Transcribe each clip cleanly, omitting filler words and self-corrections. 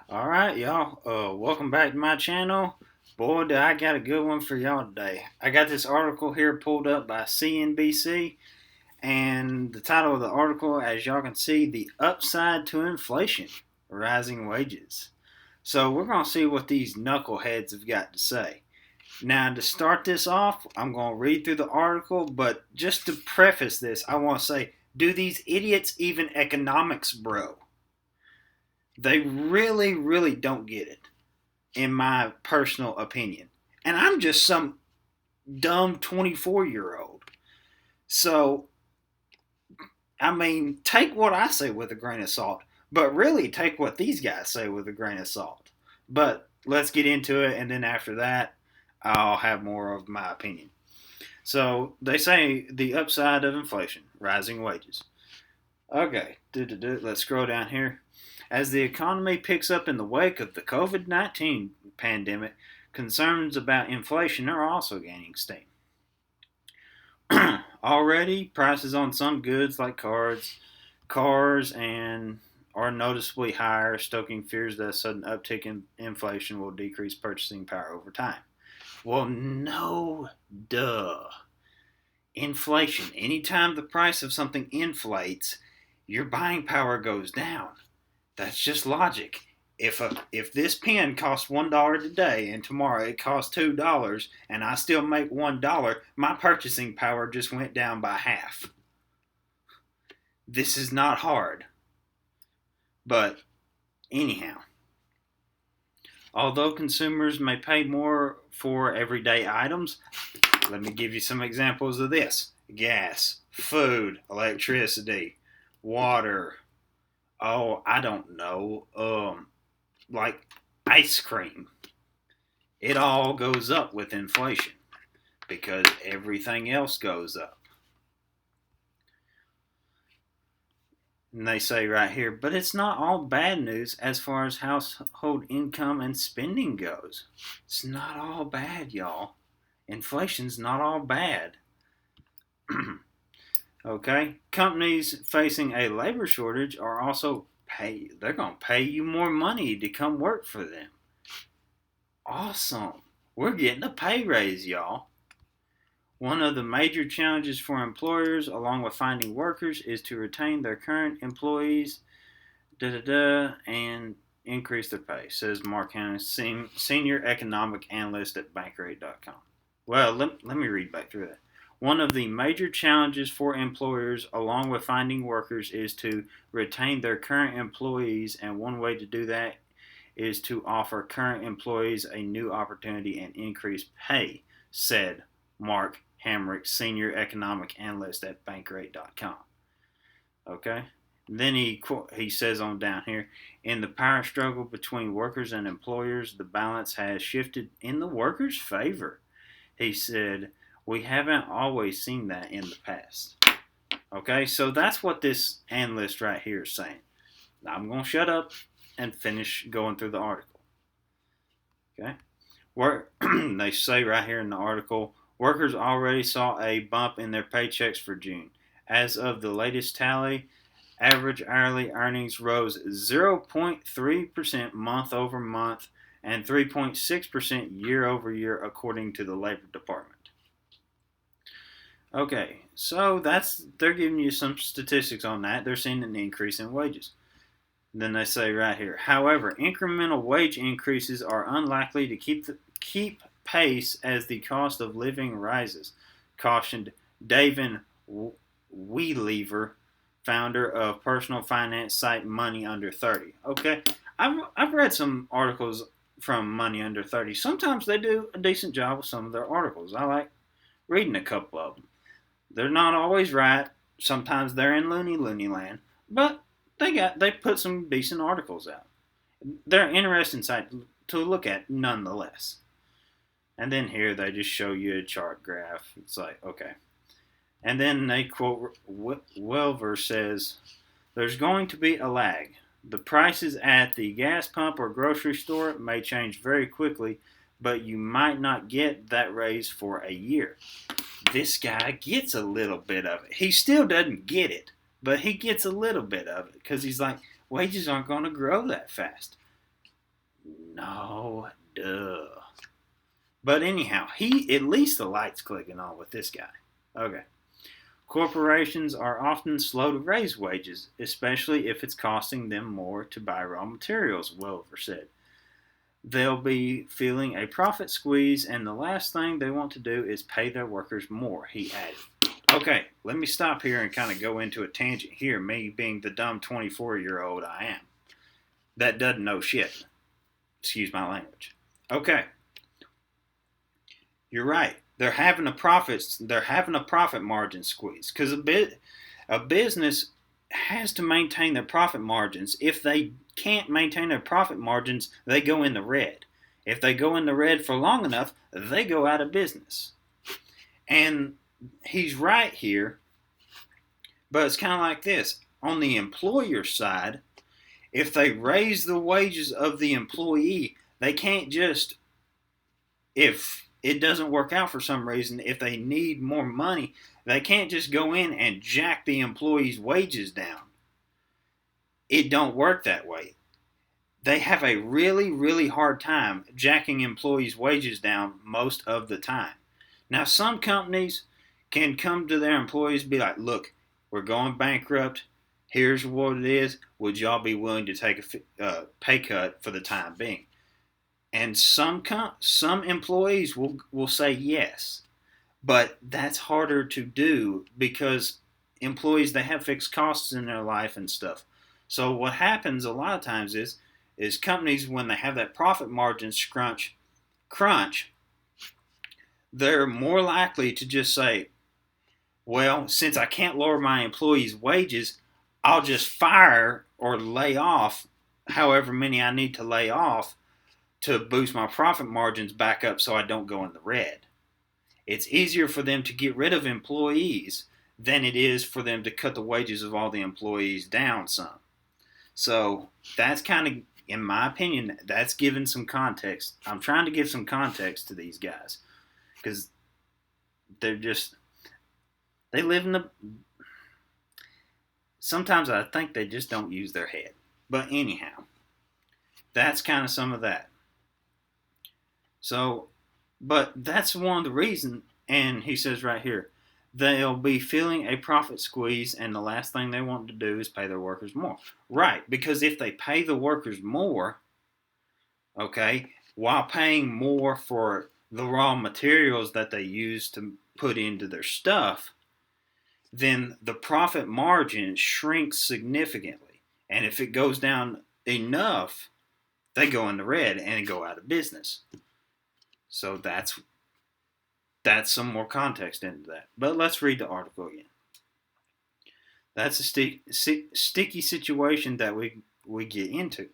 All right, y'all. Welcome back to my channel. Boy, do I got a good one for y'all today. I got this article here pulled up by CNBC, and the title of the article, as y'all can see, "The Upside to Inflation: Rising Wages." So we're gonna see what these knuckleheads have got to say. Now, to start this off, I'm gonna read through the article, but just to preface this, I want to say, do these idiots even economics, bro? They really, really don't get it, in my personal opinion. And I'm just some dumb 24-year-old. So, I mean, take what I say with a grain of salt, but really take what these guys say with a grain of salt. But let's get into it, and then after that, I'll have more of my opinion. So, they say the upside of inflation, rising wages. Okay, let's scroll down here. As the economy picks up in the wake of the COVID-19 pandemic, concerns about inflation are also gaining steam. Already, prices on some goods like cars, and are noticeably higher, stoking fears that a sudden uptick in inflation will decrease purchasing power over time. Well, no, duh. Inflation. Anytime the price of something inflates, your buying power goes down. That's just logic. If this pen costs $1 today and tomorrow it costs $2 and I still make $1, my purchasing power just went down by half. This is not hard. But anyhow, although consumers may pay more for everyday items, let me give you some examples of this: gas, food, electricity, water. Oh, I don't know. Like ice cream. It all goes up with inflation because everything else goes up. And they say right here, but it's not all bad news as far as household income and spending goes. It's not all bad, y'all. Inflation's not all bad. Okay? Companies facing a labor shortage are also they're going to pay you more money to come work for them. Awesome. We're getting a pay raise, y'all. One of the major challenges for employers, along with finding workers, is to retain their current employees and increase their pay, says Mark Hannes, Senior Economic Analyst at Bankrate.com. Well, let me read back through that. One of the major challenges for employers, along with finding workers, is to retain their current employees, and one way to do that is to offer current employees a new opportunity and increase pay, said Mark Hamrick, Senior Economic Analyst at Bankrate.com. Okay? Then he says on down here, in the power struggle between workers and employers, the balance has shifted in the workers' favor. He said, we haven't always seen that in the past. Okay, so that's what this analyst right here is saying. Now I'm going to shut up and finish going through the article. Okay, they say right here in the article, workers already saw a bump in their paychecks for June. As of the latest tally, average hourly earnings rose 0.3% month over month and 3.6% year over year, according to the Labor Department. Okay, so they're giving you some statistics on that. They're seeing an increase in wages. Then they say right here, however, incremental wage increases are unlikely to keep pace as the cost of living rises, cautioned David Wheelever, founder of personal finance site Money Under 30. Okay, I've read some articles from Money Under 30. Sometimes they do a decent job with some of their articles. I like reading a couple of them. They're not always right. Sometimes they're in loony land, but they put some decent articles out. They're interesting site to look at nonetheless. And then here they just show you a chart graph. It's like, okay. And then they quote Welver says, there's going to be a lag. The prices at the gas pump or grocery store may change very quickly, but you might not get that raise for a year. This guy gets a little bit of it. He still doesn't get it, but he gets a little bit of it because he's like, wages aren't going to grow that fast. No, duh. But anyhow, he at least the light's clicking on with this guy. Okay. Corporations are often slow to raise wages, especially if it's costing them more to buy raw materials, Welver said. They'll be feeling a profit squeeze, and the last thing they want to do is pay their workers more, he added. Okay, let me stop here and kind of go into a tangent here, me being the dumb 24-year-old I am. That doesn't know shit. Excuse my language. Okay, you're right. They're having a profit margin squeeze because a business has to maintain their profit margins. If they can't maintain their profit margins, they go in the red. If they go in the red for long enough, they go out of business. And he's right here, but it's kind of like this. On the employer side, if they raise the wages of the employee, they can't just, if it doesn't work out for some reason, if they need more money, they can't just go in and jack the employee's wages down. It don't work that way. They have a really, really hard time jacking employees' wages down most of the time. Now, some companies can come to their employees and be like, look, we're going bankrupt. Here's what it is. Would y'all be willing to take a pay cut for the time being? And some employees will say yes. But that's harder to do because employees, they have fixed costs in their life and stuff. So what happens a lot of times is companies, when they have that profit margin crunch, they're more likely to just say, well, since I can't lower my employees' wages, I'll just fire or lay off however many I need to lay off to boost my profit margins back up so I don't go in the red. It's easier for them to get rid of employees than it is for them to cut the wages of all the employees down some. So that's kind of, in my opinion, that's giving some context. I'm trying to give some context to these guys because they live in the, sometimes I think they just don't use their head. But anyhow, that's kind of some of that. So, but that's one of the reasons, and he says right here, they'll be feeling a profit squeeze, and the last thing they want to do is pay their workers more. Right, because if they pay the workers more, okay, while paying more for the raw materials that they use to put into their stuff, then the profit margin shrinks significantly. And if it goes down enough, they go in the red and go out of business. So that's some more context into that. But let's read the article again. That's a sticky situation that we get into.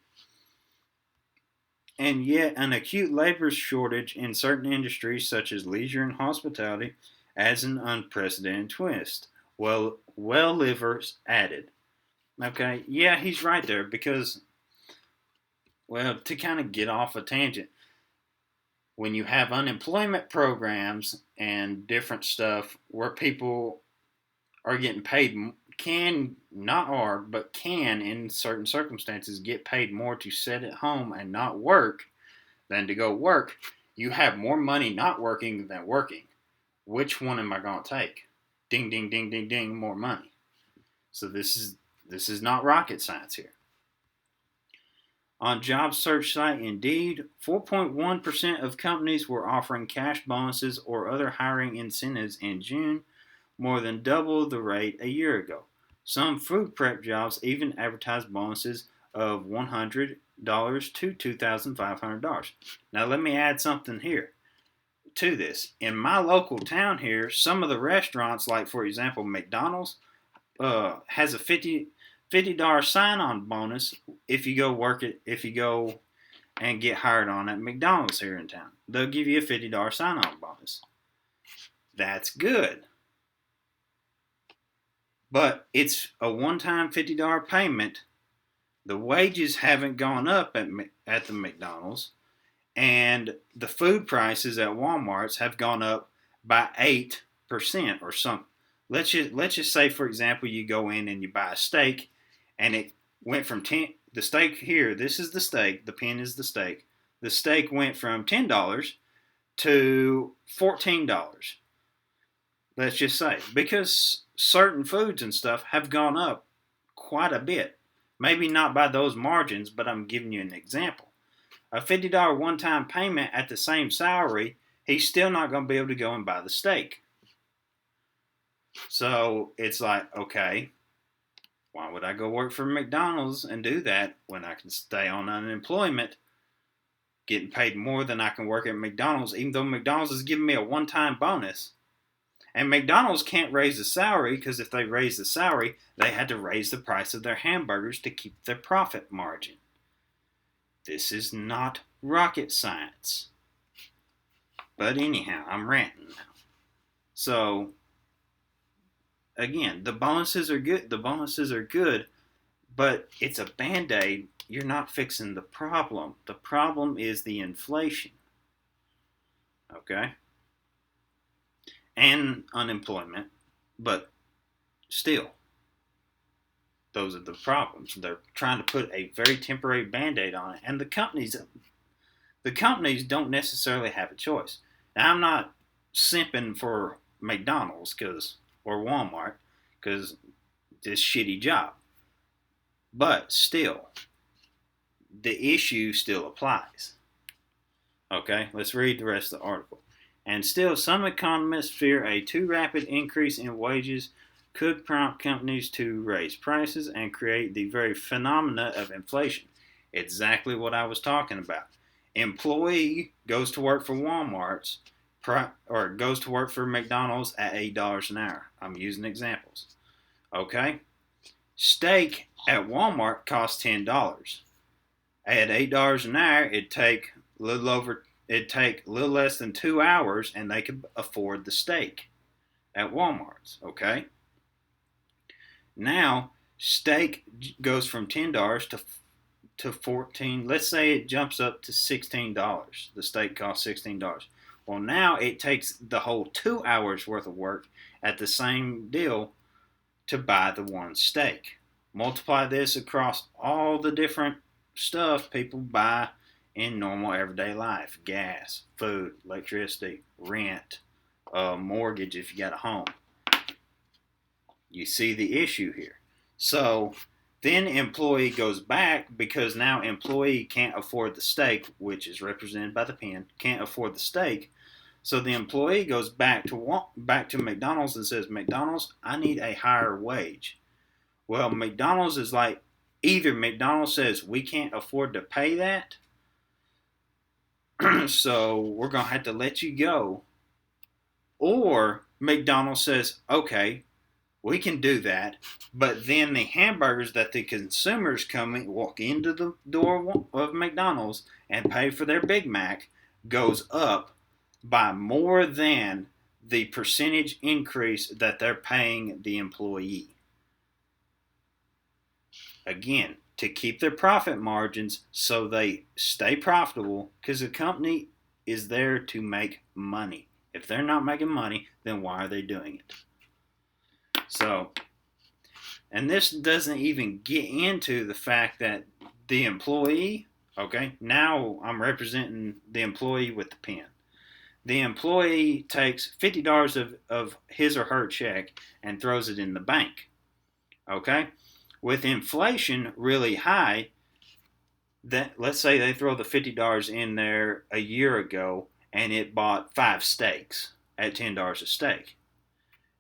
And yet an acute labor shortage in certain industries such as leisure and hospitality adds an unprecedented twist. Well, livers added. Okay, yeah, he's right there because, well, to kind of get off a tangent, when you have unemployment programs and different stuff where people are getting paid, can in certain circumstances get paid more to sit at home and not work than to go work, you have more money not working than working. Which one am I going to take? Ding, ding, ding, ding, ding, more money. So this is not rocket science here. On job search site Indeed, 4.1% of companies were offering cash bonuses or other hiring incentives in June, more than double the rate a year ago. Some food prep jobs even advertised bonuses of $100 to $2,500. Now let me add something here to this. In my local town here, some of the restaurants, like for example McDonald's, has a $50 sign-on bonus if you go and get hired on at McDonald's here in town. They'll give you a $50 sign-on bonus. That's good. But it's a one-time $50 payment. The wages haven't gone up at the McDonald's, and the food prices at Walmart's have gone up by 8% or something. Let's just say, for example, you go in and you buy a steak, and it went from the steak here, this is the steak, the pen is the steak. The steak went from $10 to $14. Let's just say, because certain foods and stuff have gone up quite a bit. Maybe not by those margins, but I'm giving you an example. A $50 one-time payment at the same salary, he's still not going to be able to go and buy the steak. So it's like, okay, why would I go work for McDonald's and do that when I can stay on unemployment, getting paid more than I can work at McDonald's, even though McDonald's is giving me a one-time bonus? And McDonald's can't raise the salary, because if they raise the salary, they had to raise the price of their hamburgers to keep their profit margin. This is not rocket science. But anyhow, I'm ranting now. So, again, the bonuses are good. The bonuses are good, but it's a Band-Aid. You're not fixing the problem. The problem is the inflation. Okay? And unemployment, but still, those are the problems. They're trying to put a very temporary Band-Aid on it, and the companies don't necessarily have a choice. Now, I'm not simping for McDonald's or Walmart because this shitty job, but still, the issue still applies. Okay, let's read the rest of the article. And still, some economists fear a too rapid increase in wages could prompt companies to raise prices and create the very phenomena of inflation. Exactly what I was talking about. Employee goes to work for Walmart's or goes to work for McDonald's at $8 an hour. I'm using examples. Okay? Steak at Walmart costs $10. At $8 an hour, it'd take a little less than 2 hours, and they could afford the steak at Walmart's. Okay? Now, steak goes from $10 to $14. Let's say it jumps up to $16. The steak costs $16. Well, now it takes the whole 2 hours worth of work at the same deal to buy the one steak. Multiply this across all the different stuff people buy in normal everyday life: gas, food, electricity, rent, mortgage if you got a home. You see the issue here. So then employee goes back, because now employee can't afford the steak, which is represented by the pen, can't afford the steak. So the employee goes back to McDonald's and says, McDonald's, I need a higher wage. Well, McDonald's is like, either McDonald's says we can't afford to pay that, so we're going to have to let you go. Or McDonald's says, okay, we can do that, but then the hamburgers that the consumers walk into the door of McDonald's and pay for their Big Mac goes up by more than the percentage increase that they're paying the employee. Again, to keep their profit margins so they stay profitable, because the company is there to make money. If they're not making money, then why are they doing it? So, and this doesn't even get into the fact that the employee, okay, now I'm representing the employee with the pen. The employee takes $50 of his or her check and throws it in the bank, okay? With inflation really high, that let's say they throw the $50 in there a year ago and it bought 5 steaks at $10 a steak.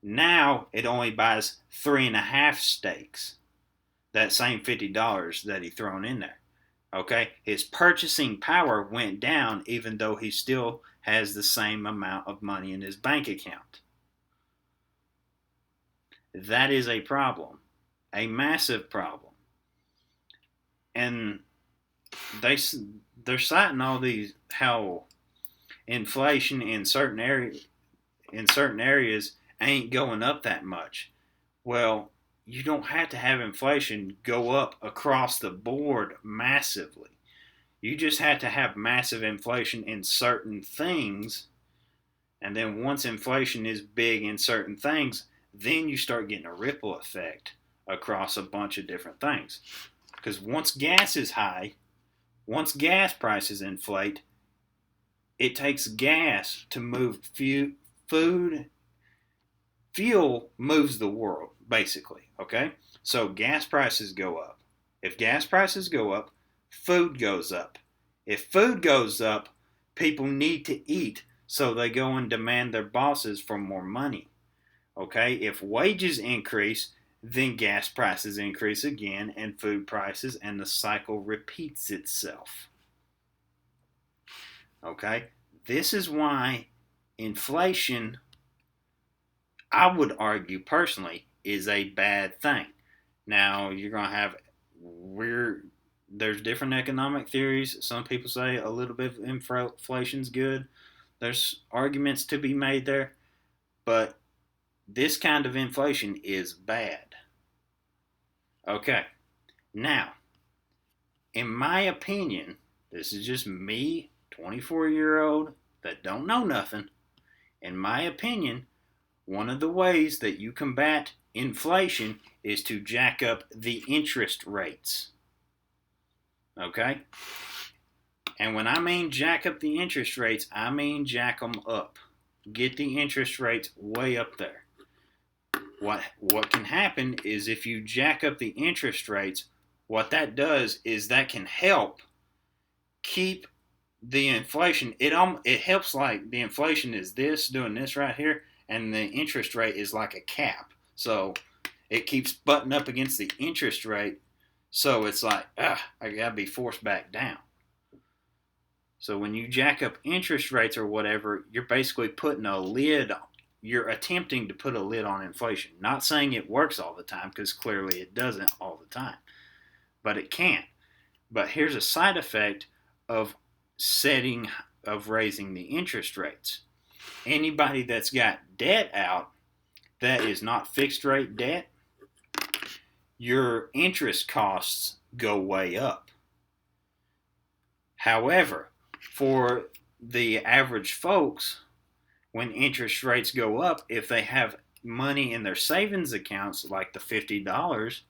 Now it only buys 3.5 steaks. That same $50 that he thrown in there. Okay? His purchasing power went down, even though he still has the same amount of money in his bank account. That is a problem. A massive problem. And they're citing all these, how inflation in certain areas ain't going up that much. Well, you don't have to have inflation go up across the board massively. You just have to have massive inflation in certain things, and then once inflation is big in certain things, then you start getting a ripple effect across a bunch of different things. Because once gas is high, once gas prices inflate, it takes gas to move food. Fuel moves the world, basically, okay? So gas prices go up. If gas prices go up, food goes up. If food goes up, people need to eat, so they go and demand their bosses for more money, okay? If wages increase, then gas prices increase again, and food prices, and the cycle repeats itself, okay? This is why inflation, I would argue personally, is a bad thing. Now, you're going to have there's different economic theories. Some people say a little bit of inflation's good. There's arguments to be made there, but this kind of inflation is bad. Okay, now, in my opinion, this is just me, 24-year-old that don't know nothing. In my opinion, one of the ways that you combat inflation is to jack up the interest rates. Okay? And when I mean jack up the interest rates, I mean jack them up. Get the interest rates way up there. What can happen is if you jack up the interest rates, what that does is that can help keep the inflation. It helps, like the inflation is this, doing this right here, and the interest rate is like a cap. So it keeps butting up against the interest rate. So it's like, I gotta be forced back down. So when you jack up interest rates or whatever, you're basically putting a lid on. You're attempting to put a lid on inflation. Not saying it works all the time, because clearly it doesn't all the time. But it can. But here's a side effect of raising the interest rates. Anybody that's got debt out that is not fixed rate debt, your interest costs go way up. However, for the average folks, when interest rates go up, if they have money in their savings accounts, like the $50,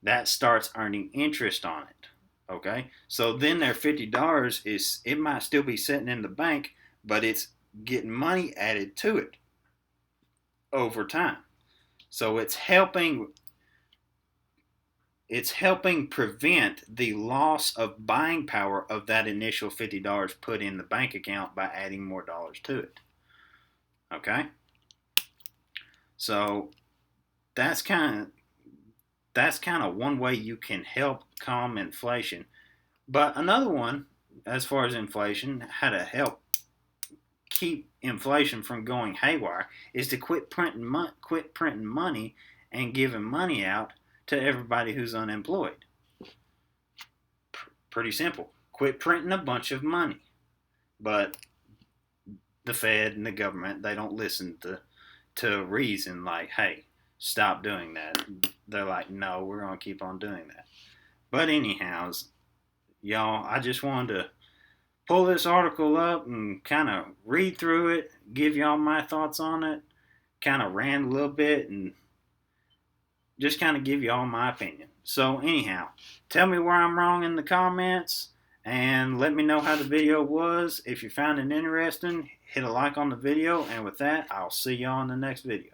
that starts earning interest on it. Okay? So then their $50 it might still be sitting in the bank, but it's getting money added to it over time. So it's helping prevent the loss of buying power of that initial $50 put in the bank account by adding more dollars to it. Okay? So that's kind of one way you can help calm inflation. But another one, as far as inflation, how to help keep inflation from going haywire, is to quit printing money and giving money out to everybody who's unemployed. Pretty simple. Quit printing a bunch of money. But the Fed and the government, they don't listen to reason like, hey, stop doing that. They're like, no, we're going to keep on doing that. But anyhow, y'all, I just wanted to pull this article up and kind of read through it, give y'all my thoughts on it, kind of rant a little bit, and just kind of give y'all my opinion. So anyhow, tell me where I'm wrong in the comments, and let me know how the video was. If you found it interesting, hit a like on the video, and with that, I'll see y'all in the next video.